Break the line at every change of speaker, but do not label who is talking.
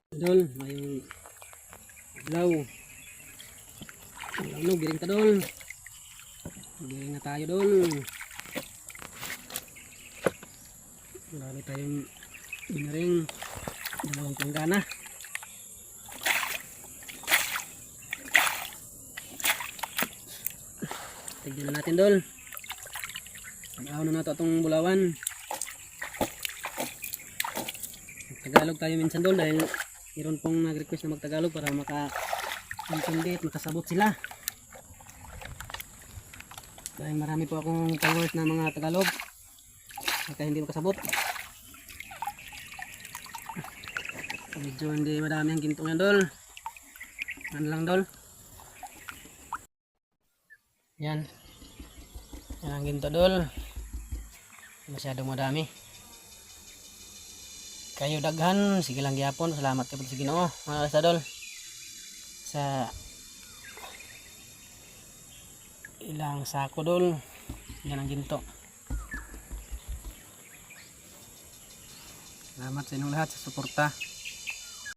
Dol, may adlaw. Ano, giring ta dol. Giring na tayo dol. Lalo tayong binaring dalawang planggana. Tignan na natin dol. Pag-aw na nato itong bulawan. Tagalog tayo minsan dol dahil meron pong nag-request na magtagalog para maka-intindi at makasabot sila. Dahil marami po akong followers na mga Tagalog kaya hindi makasabot. Medyo hindi madami ang gintong yan dol. Ano lang dol. Yan. Yan ang ginto dol. Masyadong madami. Kayo daghan, sige lang gyapon. Salamat kayo sa Ginoo, mga kasadol. Sa ilang sako dol. Yan ang ginto. Salamat sa inyong lahat sa suporta.